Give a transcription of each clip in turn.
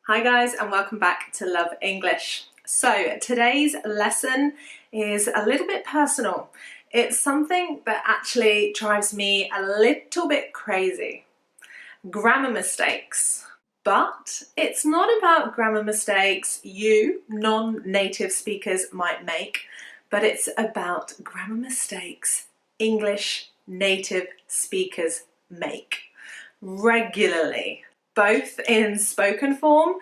Hi guys, and welcome back to Love English. So today's lesson is a little bit personal. It's something that actually drives me a little bit crazy. Grammar mistakes. But it's not about grammar mistakes you non-native speakers might make, but it's about grammar mistakes English native speakers make regularly, both in spoken form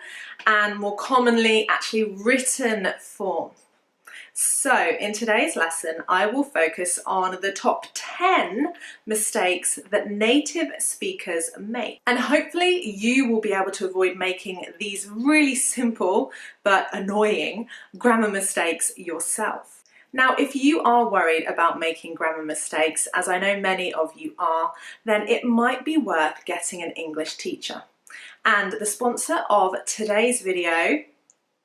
and more commonly actually written form. So in today's lesson, I will focus on the top 10 mistakes that native speakers make. And hopefully you will be able to avoid making these really simple but annoying grammar mistakes yourself. Now, if you are worried about making grammar mistakes, as I know many of you are, then it might be worth getting an English teacher. And the sponsor of today's video,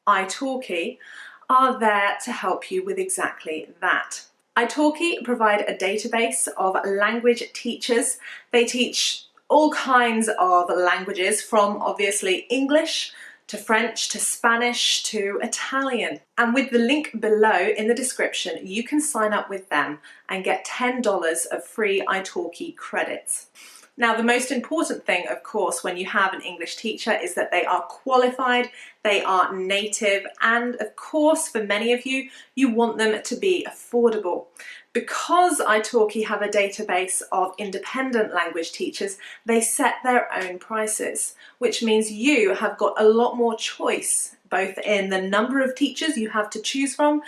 Italki, are there to help you with exactly that. Italki provide a database of language teachers. They teach all kinds of languages, from obviously English to French to Spanish to Italian. And with the link below in the description, you can sign up with them and get $10 of free Italki credits. Now, the most important thing, of course, when you have an English teacher is that they are qualified, they are native, and of course, for many of you, you want them to be affordable. Because Italki have a database of independent language teachers, they set their own prices, which means you have got a lot more choice, both in the number of teachers you have to choose from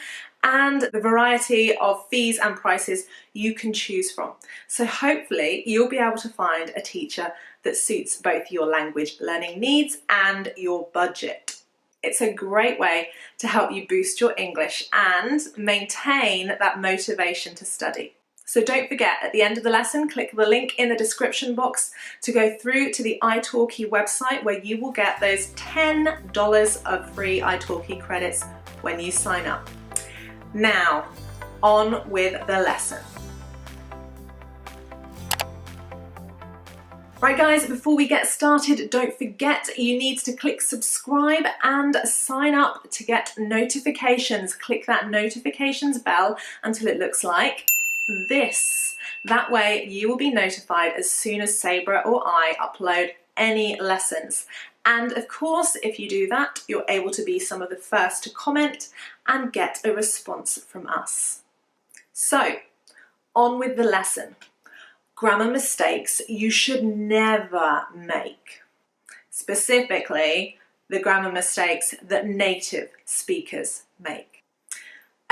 and the variety of fees and prices you can choose from. So hopefully you'll be able to find a teacher that suits both your language learning needs and your budget. It's a great way to help you boost your English and maintain that motivation to study. So don't forget, at the end of the lesson, click the link in the description box to go through to the Italki website, where you will get those $10 of free Italki credits when you sign up. Now, on with the lesson. Right guys, before we get started, don't forget you need to click subscribe and sign up to get notifications. Click that notifications bell until it looks like this. That way you will be notified as soon as Sabrah or I upload any lessons. And of course, if you do that, you're able to be some of the first to comment and get a response from us. So, on with the lesson. Grammar mistakes you should never make. Specifically, the grammar mistakes that native speakers make.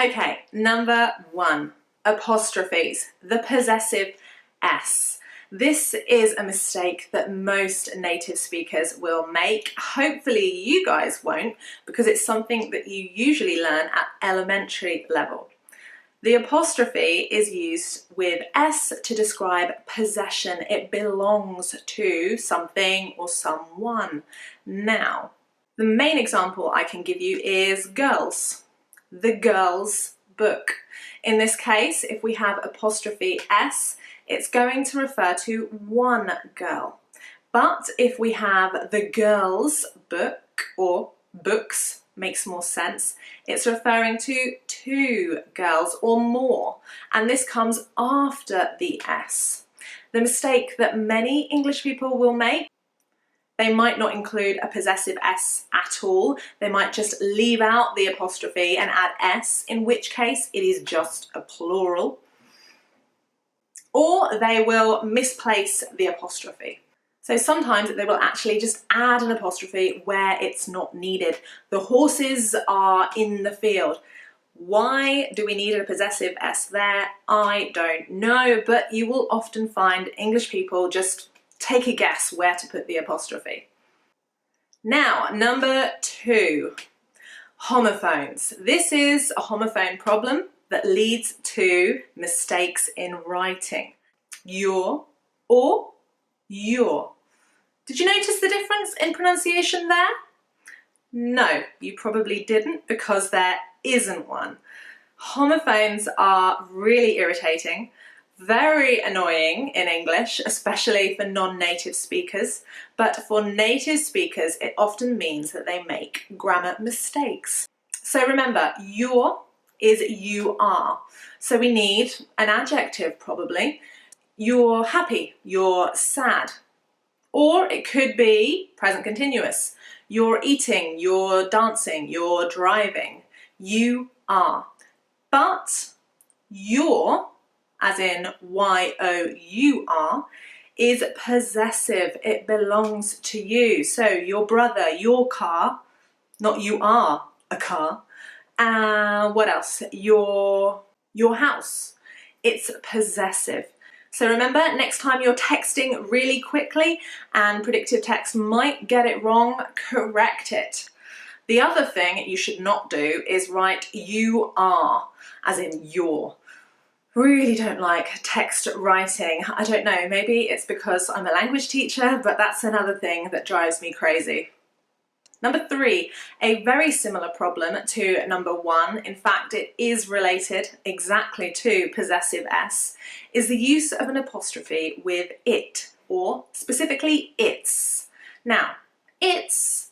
Okay, number 1, apostrophes, the possessive S. This is a mistake that most native speakers will make. Hopefully you guys won't, because it's something that you usually learn at elementary level. The apostrophe is used with S to describe possession. It belongs to something or someone. Now, the main example I can give you is girls. The girls' book. In this case, if we have apostrophe S, it's going to refer to one girl. But if we have the girls' book, or books, makes more sense, it's referring to two girls or more, and this comes after the S. The mistake that many English people will make, they might not include a possessive S at all. They might just leave out the apostrophe and add S, in which case it is just a plural. Or they will misplace the apostrophe. So sometimes they will actually just add an apostrophe where it's not needed. The horses are in the field. Why do we need a possessive S there? I don't know, but you will often find English people just take a guess where to put the apostrophe. Now, number 2, homophones. This is a homophone problem that leads to mistakes in writing. Your or your. Did you notice the difference in pronunciation there? No, you probably didn't, because there isn't one. Homophones are really irritating. Very annoying in English, especially for non-native speakers, but for native speakers it often means that they make grammar mistakes. So remember, your is you are. So we need an adjective probably. You're happy, you're sad. Or it could be present continuous. You're eating, you're dancing, you're driving. You are. But your, as in Y-O-U-R, is possessive. It belongs to you. So your brother, your car, not you are a car. What else? Your house. It's possessive. So remember, next time you're texting really quickly and predictive text might get it wrong, correct it. The other thing you should not do is write you are, as in your. Really don't like text writing. I don't know, maybe it's because I'm a language teacher, but that's another thing that drives me crazy. Number 3, a very similar problem to number 1, in fact it is related exactly to possessive S, is the use of an apostrophe with it, or specifically its. Now, its,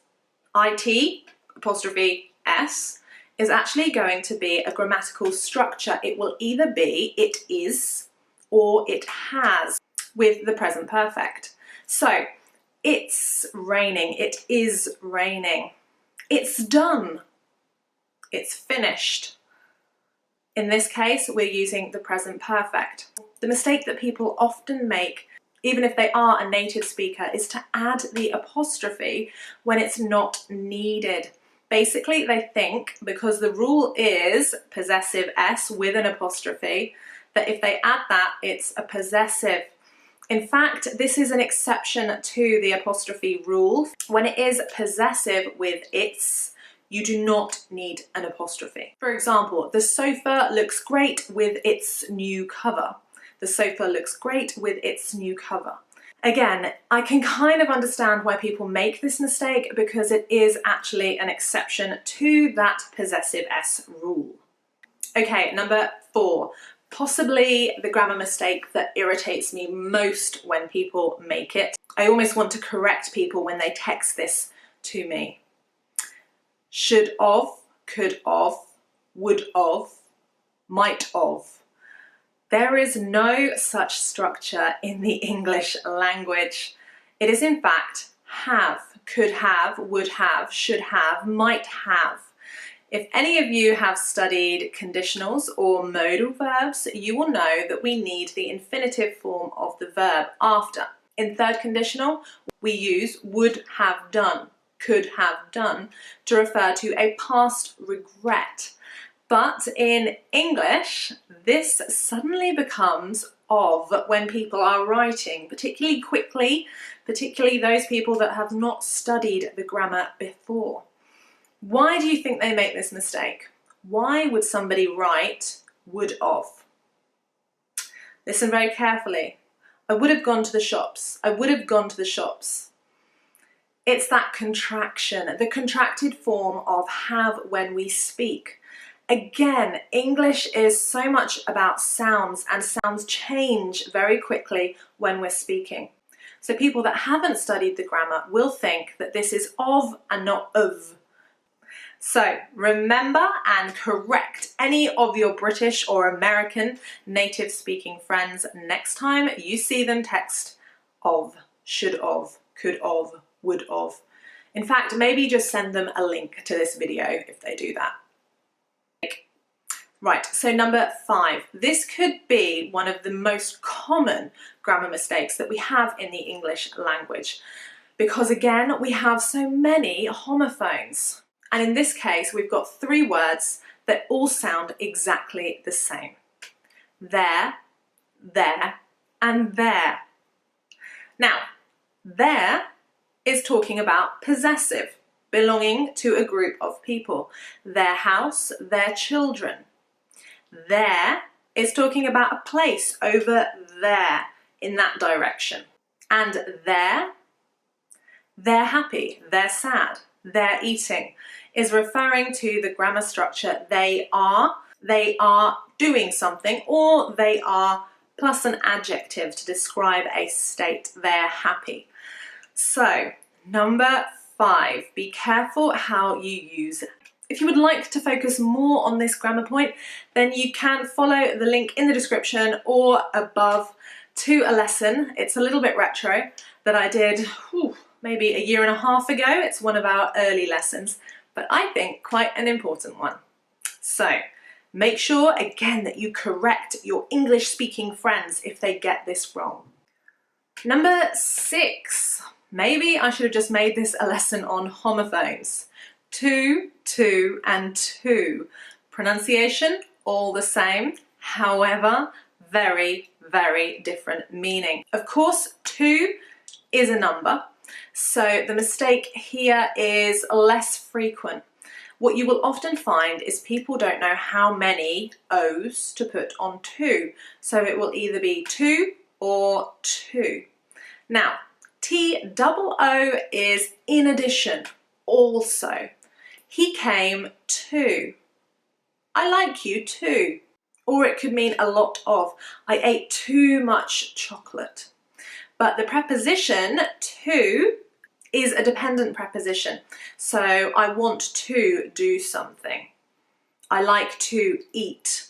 it, apostrophe S, is actually going to be a grammatical structure. It will either be it is or it has with the present perfect. So, it's raining, it is raining. It's done, it's finished. In this case, we're using the present perfect. The mistake that people often make, even if they are a native speaker, is to add the apostrophe when it's not needed. Basically, they think, because the rule is possessive S with an apostrophe, that if they add that, it's a possessive. In fact, this is an exception to the apostrophe rule. When it is possessive with its, you do not need an apostrophe. For example, the sofa looks great with its new cover. The sofa looks great with its new cover. Again, I can kind of understand why people make this mistake because it is actually an exception to that possessive S rule. Okay, number 4. Possibly the grammar mistake that irritates me most when people make it. I almost want to correct people when they text this to me. Should of, could of, would of, might of. There is no such structure in the English language. It is in fact have, could have, would have, should have, might have. If any of you have studied conditionals or modal verbs, you will know that we need the infinitive form of the verb after. In third conditional, we use would have done, could have done to refer to a past regret. But in English, this suddenly becomes of when people are writing, particularly quickly, particularly those people that have not studied the grammar before. Why do you think they make this mistake? Why would somebody write would of? Listen very carefully. I would have gone to the shops. I would have gone to the shops. It's that contraction, the contracted form of have when we speak. Again, English is so much about sounds, and sounds change very quickly when we're speaking. So people that haven't studied the grammar will think that this is of and not of. So remember and correct any of your British or American native speaking friends next time you see them text of, should of, could of, would of. In fact, maybe just send them a link to this video if they do that. Right, so number 5. This could be one of the most common grammar mistakes that we have in the English language, because again, we have so many homophones. And in this case, we've got 3 words that all sound exactly the same. There, and there. Now, there is talking about possessive, belonging to a group of people. Their house, their children. There is talking about a place over there, in that direction. And there, they're happy, they're sad, they're eating, is referring to the grammar structure they are doing something, or they are plus an adjective to describe a state. They're happy. So, number 5, be careful how you use it. If you would like to focus more on this grammar point, then you can follow the link in the description or above to a lesson. It's a little bit retro that I did maybe a year and a half ago. It's one of our early lessons, but I think quite an important one. So make sure again that you correct your English speaking friends if they get this wrong. Number 6, maybe I should have just made this a lesson on homophones. To, and to. Pronunciation, all the same, however, very, very different meaning. Of course, 2 is a number, so the mistake here is less frequent. What you will often find is people don't know how many O's to put on 2, so it will either be 2 or 2. Now, T-double-O is in addition, also. He came to. I like you too. Or it could mean a lot of. I ate too much chocolate. But the preposition to is a dependent preposition. So I want to do something. I like to eat.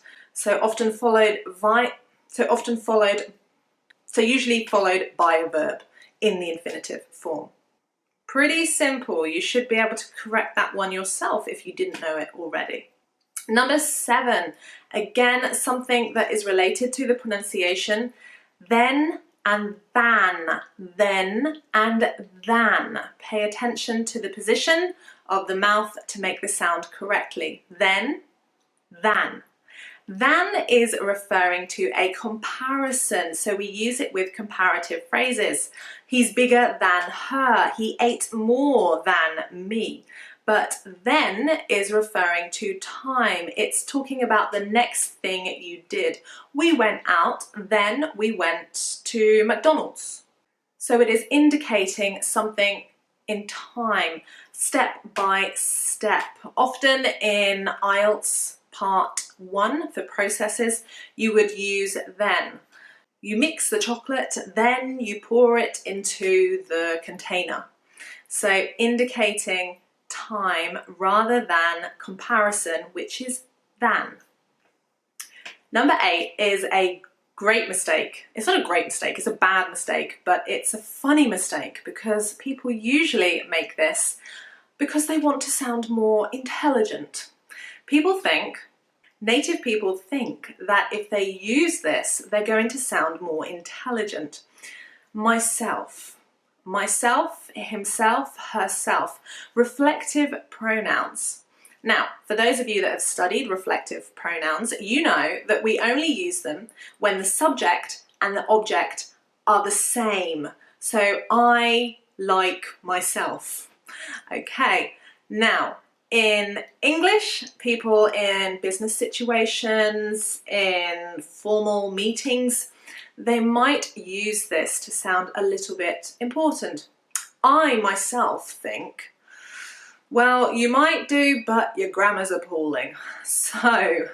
Usually followed by a verb in the infinitive form. Pretty simple. You should be able to correct that one yourself if you didn't know it already. Number 7, again, something that is related to the pronunciation. Then and than. Then and than. Pay attention to the position of the mouth to make the sound correctly. Then, than. Than is referring to a comparison, so we use it with comparative phrases. He's bigger than her. He ate more than me. But then is referring to time. It's talking about the next thing you did. We went out, then we went to McDonald's. So it is indicating something in time, step by step. Often in IELTS Part 1 for processes, you would use then. You mix the chocolate, then you pour it into the container. So indicating time rather than comparison, which is than. Number 8 is a great mistake. It's not a great mistake, it's a bad mistake, but it's a funny mistake because people usually make this because they want to sound more intelligent. Native people think that if they use this, they're going to sound more intelligent. Myself, himself, herself. Reflective pronouns. Now, for those of you that have studied reflective pronouns, you know that we only use them when the subject and the object are the same. So, I like myself. Okay, now, in English, people in business situations, in formal meetings, they might use this to sound a little bit important. I myself think, well, you might do, but your grammar's appalling. So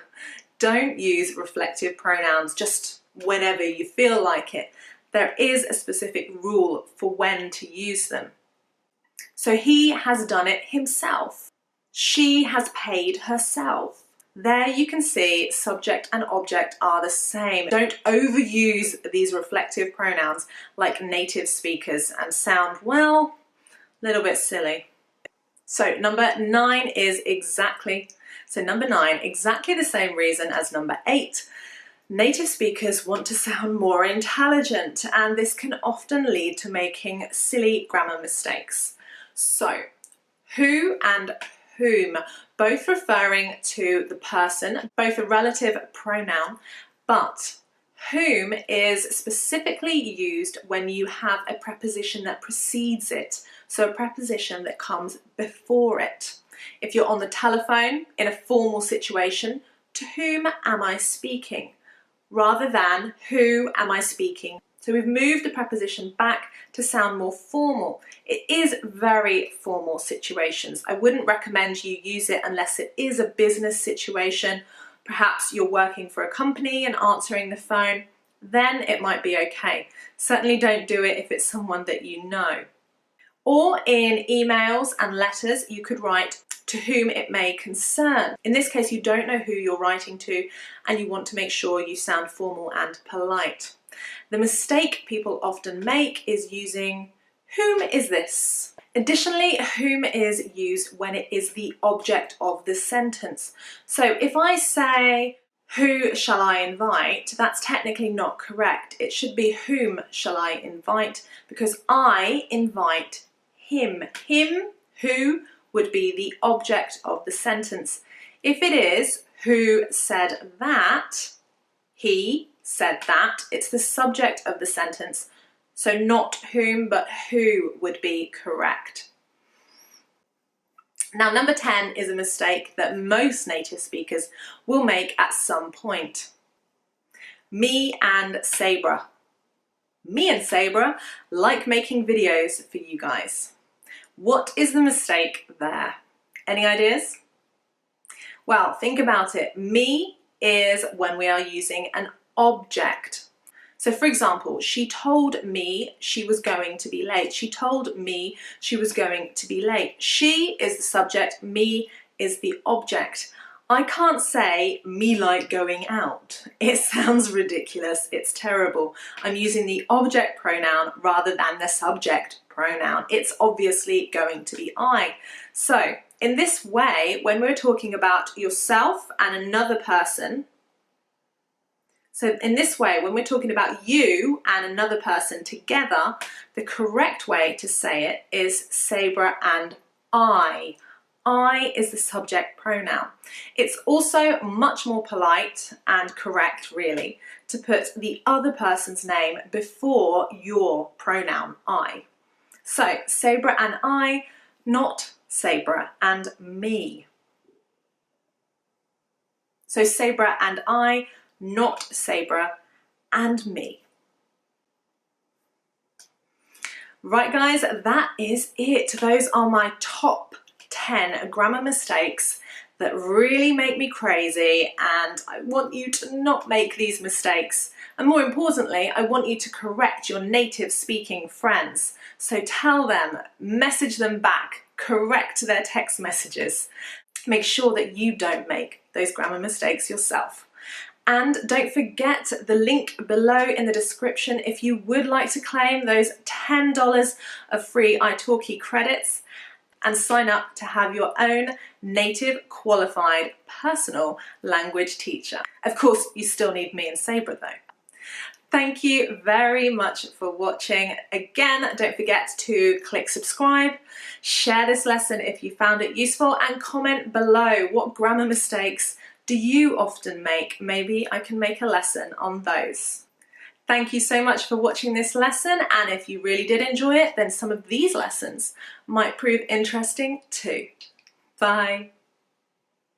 don't use reflective pronouns just whenever you feel like it. There is a specific rule for when to use them. So he has done it himself. She has paid herself. There you can see subject and object are the same. Don't overuse these reflective pronouns like native speakers and sound, well, a little bit silly. So number 9 is exactly the same reason as number 8. Native speakers want to sound more intelligent, and this can often lead to making silly grammar mistakes. So, who and whom, both referring to the person, both a relative pronoun, but whom is specifically used when you have a preposition that precedes it, so a preposition that comes before it. If you're on the telephone in a formal situation, to whom am I speaking? Rather than who am I speaking? So we've moved the preposition back to sound more formal. It is very formal situations. I wouldn't recommend you use it unless it is a business situation. Perhaps you're working for a company and answering the phone. then it might be okay. Certainly don't do it if it's someone that you know. Or in emails and letters, you could write to whom it may concern. In this case, you don't know who you're writing to and you want to make sure you sound formal and polite. The mistake people often make is using whom is this? Additionally, whom is used when it is the object of the sentence. So if I say, who shall I invite? That's technically not correct. It should be whom shall I invite, because I invite him. Him, who, would be the object of the sentence. If it is who said that, he said that, it's the subject of the sentence. So not whom, but who would be correct. Now, number 10 is a mistake that most native speakers will make at some point. Me and Sabrah. Me and Sabrah like making videos for you guys. What is the mistake there? Any ideas? Well, think about it. Me is when we are using an object. So for example, she told me she was going to be late. She told me she was going to be late. She is the subject, me is the object. I can't say me like going out. It sounds ridiculous, it's terrible. I'm using the object pronoun rather than the subject pronoun. It's obviously going to be I. So in this way, when we're talking about yourself and another person, so in this way, when we're talking about you and another person together, the correct way to say it is Sabrah and I. I is the subject pronoun. It's also much more polite and correct, really, to put the other person's name before your pronoun, I. So, Sabrah and I, not Sabrah and me. So, Sabrah and I, not Sabrah and me. Right guys, that is it. Those are my top 10 grammar mistakes that really make me crazy, and I want you to not make these mistakes. And more importantly, I want you to correct your native speaking friends. So tell them, message them back, correct their text messages. Make sure that you don't make those grammar mistakes yourself. And don't forget the link below in the description if you would like to claim those $10 of free Italki credits and sign up to have your own native qualified personal language teacher. Of course, you still need me and Sabrah though. Thank you very much for watching. Again, don't forget to click subscribe, share this lesson if you found it useful, and comment below what grammar mistakes do you often make? Maybe I can make a lesson on those. Thank you so much for watching this lesson, and if you really did enjoy it, then some of these lessons might prove interesting too. Bye.